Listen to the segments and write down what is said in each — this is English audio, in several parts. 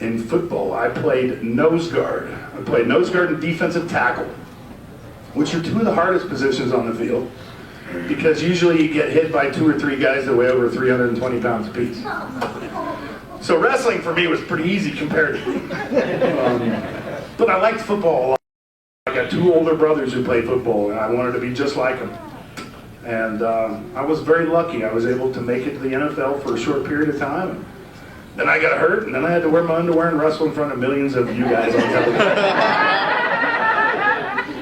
In football, I played nose guard. I played nose guard and defensive tackle, which are two of the hardest positions on the field, because usually you get hit by 2 or 3 guys that weigh over 320 pounds apiece. So wrestling for me was pretty easy comparatively. But I liked football a lot. I got 2 older brothers who played football, and I wanted to be just like them. And I was very lucky. I was able to make it to the NFL for a short period of time. Then I got hurt, and then I had to wear my underwear and wrestle in front of millions of you guys on television.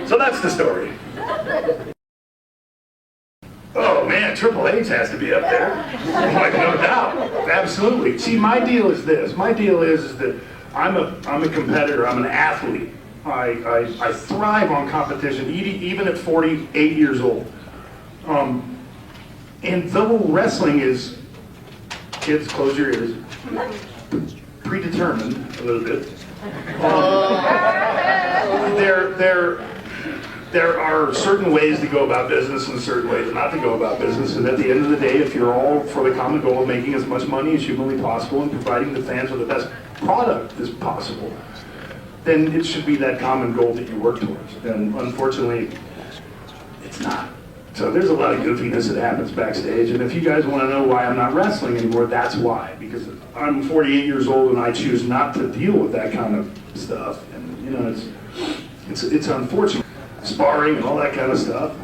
So that's the story. Oh man, Triple H has to be up there. Like, no doubt, absolutely. See, my deal is this. My deal is that I'm a competitor. I'm an athlete. I thrive on competition, even at 48 years old. And though wrestling is, kids, close your ears, predetermined a little bit. There are certain ways to go about business and certain ways not to go about business. And at the end of the day, if you're all for the common goal of making as much money as humanly possible and providing the fans with the best product as possible, then it should be that common goal that you work towards. And unfortunately, it's not. So there's a lot of goofiness that happens backstage, and if you guys want to know why I'm not wrestling anymore, that's why. Because I'm 48 years old and I choose not to deal with that kind of stuff. And you know, it's unfortunate. Sparring and all that kind of stuff.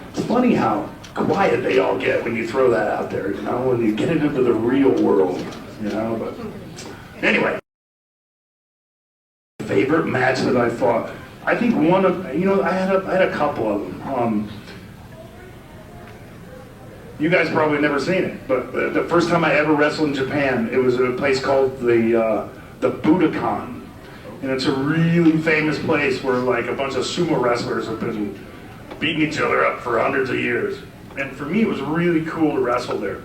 It's funny how quiet they all get when you throw that out there, you know, when you get it into the real world, you know. But anyway, favorite match that I fought, I think one of, you know, I had a couple of them. You guys probably never seen it, but the first time I ever wrestled in Japan, it was at a place called the Budokan. And it's a really famous place where like a bunch of sumo wrestlers have been beating each other up for hundreds of years. And for me, it was really cool to wrestle there.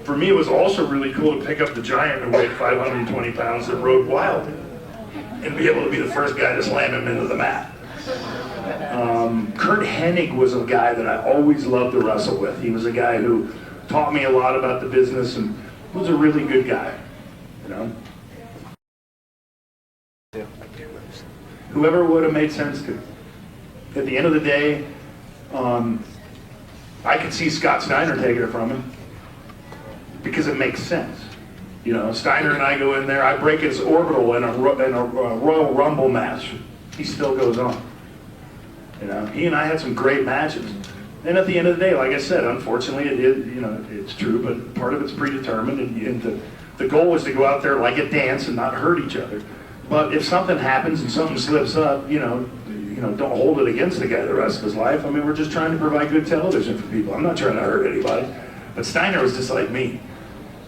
For me, it was also really cool to pick up the giant who weighed 520 pounds that rode wild and be able to be the first guy to slam him into the mat. Kurt Hennig was a guy that I always loved to wrestle with. He was a guy who taught me a lot about the business and was a really good guy, you know. Whoever would have made sense to. At the end of the day, I could see Scott Steiner taking it from him because it makes sense. You know, Steiner and I go in there, I break his orbital in a Royal Rumble match. He still goes on. You know, he and I had some great matches. And at the end of the day, like I said, unfortunately, it's true, but part of it's predetermined, and the goal is to go out there like a dance and not hurt each other. But if something happens and something slips up, you know, don't hold it against the guy the rest of his life. I mean, we're just trying to provide good television for people. I'm not trying to hurt anybody. But Steiner was just like me.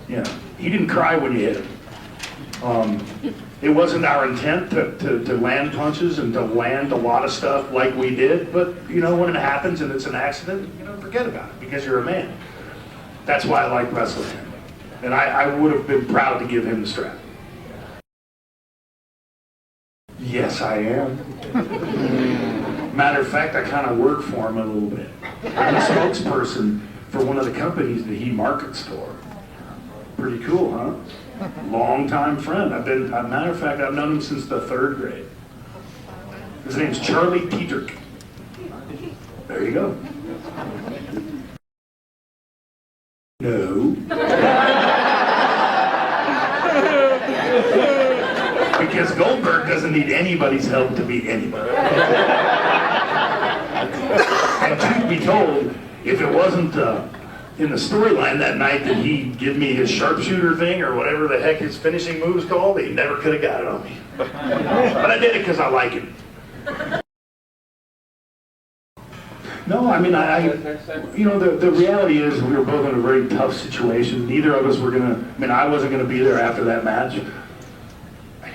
You know, he didn't cry when you hit him. It wasn't our intent to land punches and to land a lot of stuff like we did, but you know, when it happens and it's an accident, you know, forget about it because you're a man. That's why I like wrestling him. And I would have been proud to give him the strap. Yes, I am. Matter of fact, I kind of work for him a little bit. I'm a spokesperson for one of the companies that he markets for. Pretty cool, huh? Long-time friend. Matter of fact, I've known him since the 3rd grade. His name's Charlie Dietrich. There you go. No. Because Goldberg doesn't need anybody's help to beat anybody. And truth be told, if it wasn't in the storyline that night that he'd give me his sharpshooter thing or whatever the heck his finishing move's called, he never could have got it on me. But I did it because I like him. No, I mean, the reality is we were both in a very tough situation. Neither of us were I wasn't going to be there after that match.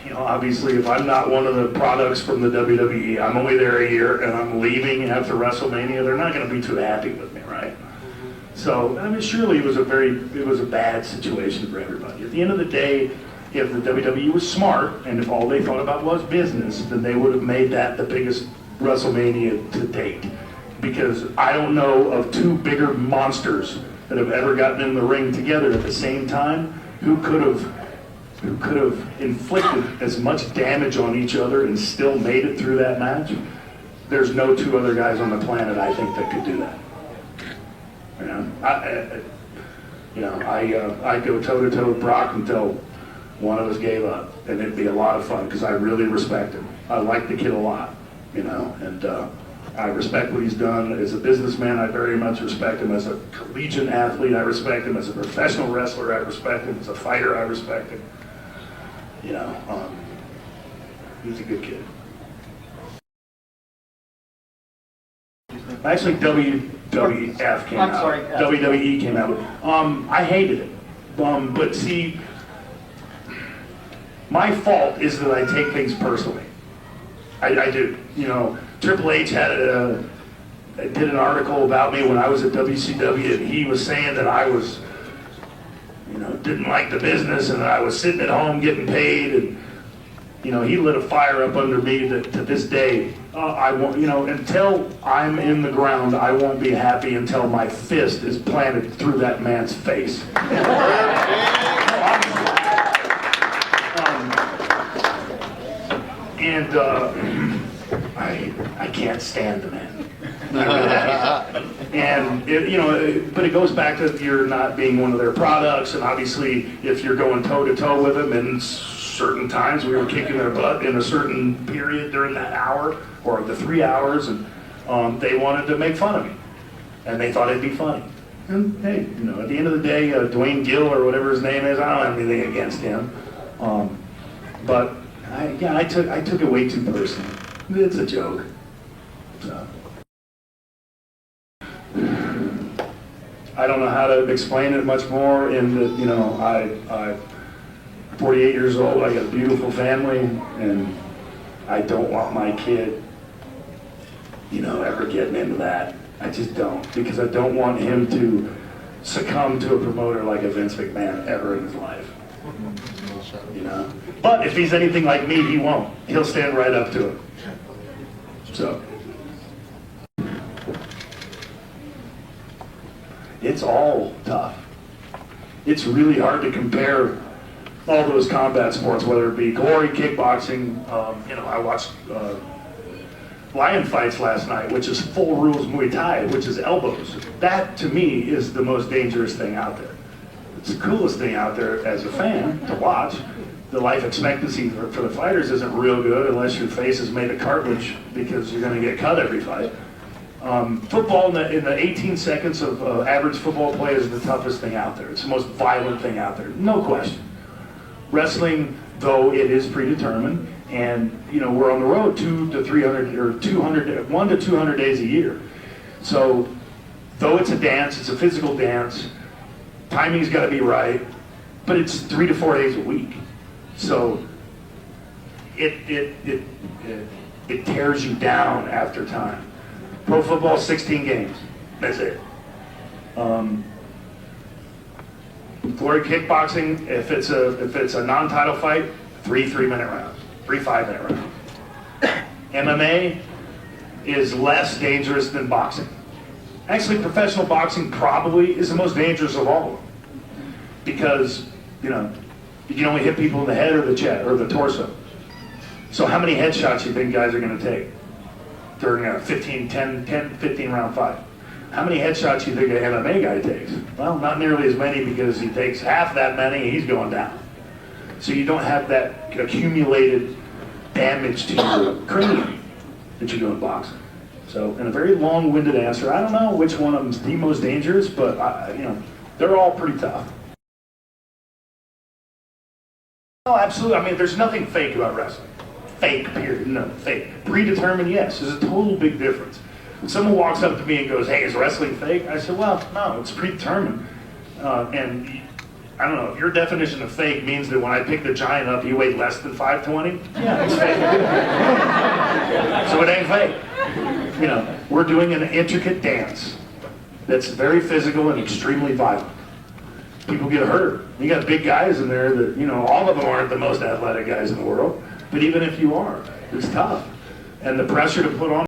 You know, obviously, if I'm not one of the products from the WWE, I'm only there a year and I'm leaving after WrestleMania, they're not going to be too happy with me, right? So, I mean, surely it was a bad situation for everybody. At the end of the day, if the WWE was smart and if all they thought about was business, then they would have made that the biggest WrestleMania to date. Because I don't know of 2 bigger monsters that have ever gotten in the ring together at the same time who could have who could have inflicted as much damage on each other and still made it through that match, there's no two other guys on the planet I think that could do that. I'd go toe-to-toe with Brock until one of us gave up, and it'd be a lot of fun because I really respect him. I like the kid a lot, and I respect what he's done. As a businessman, I very much respect him. As a collegiate athlete, I respect him. As a professional wrestler, I respect him. As a fighter, I respect him. He's a good kid. Actually, WWF came out. WWE came out. I hated it. But see, my fault is that I take things personally. I do. Triple H did an article about me when I was at WCW, and he was saying that I was, didn't like the business, and that I was sitting at home getting paid, and he lit a fire up under me that to this day, I won't, until I'm in the ground, I won't be happy until my fist is planted through that man's face. I can't stand the man. And but it goes back to you're not being one of their products, and obviously if you're going toe to toe with them, and certain times we were kicking their butt in a certain period during that hour or the 3 hours, and they wanted to make fun of me, and they thought it'd be funny. And hey, at the end of the day, Dwayne Gill or whatever his name is, I don't have anything against him, but I took it way too personally. It's a joke. So I don't know how to explain it much more. In that, I'm 48 years old. I got a beautiful family, and I don't want my kid, ever getting into that. I just don't, because I don't want him to succumb to a promoter like a Vince McMahon ever in his life. But if he's anything like me, he won't. He'll stand right up to it. So it's all tough. It's really hard to compare all those combat sports, whether it be glory, kickboxing. I watched lion fights last night, which is full rules Muay Thai, which is elbows. That to me is the most dangerous thing out there. It's the coolest thing out there as a fan to watch. The life expectancy for the fighters isn't real good unless your face is made of cartilage, because you're going to get cut every fight. Football in the 18 seconds of average football play is the toughest thing out there. It's the most violent thing out there, no question. Wrestling, though, it is predetermined, and we're on the road 1 to 200 days a year. So, though it's a dance, it's a physical dance. Timing's got to be right, but it's 3 to 4 days a week. So it tears you down after time. Pro football, 16 games. That's it. Glory kickboxing, if it's a non-title fight, 3 3-minute rounds, 3 5-minute rounds. MMA is less dangerous than boxing. Actually, professional boxing probably is the most dangerous of all of them, because you can only hit people in the head or the chest or the torso. So how many headshots do you think guys are going to take during a 15 round fight? How many headshots do you think an MMA guy takes? Well, not nearly as many, because he takes half that many and he's going down. So you don't have that accumulated damage to your cranium that you do in boxing. So in a very long-winded answer, I don't know which one of them is the most dangerous, but they're all pretty tough. Oh, absolutely. I mean, there's nothing fake about wrestling. Fake, period. No, fake. Predetermined, yes. There's a total big difference. When someone walks up to me and goes, "Hey, is wrestling fake?" I said, "Well, no, it's predetermined." And I don't know, if your definition of fake means that when I pick the giant up, he weighed less than 520, yeah, it's fake. So it ain't fake. We're doing an intricate dance that's very physical and extremely violent. People get hurt. You got big guys in there that, all of them aren't the most athletic guys in the world, but even if you are, it's tough. And the pressure to put on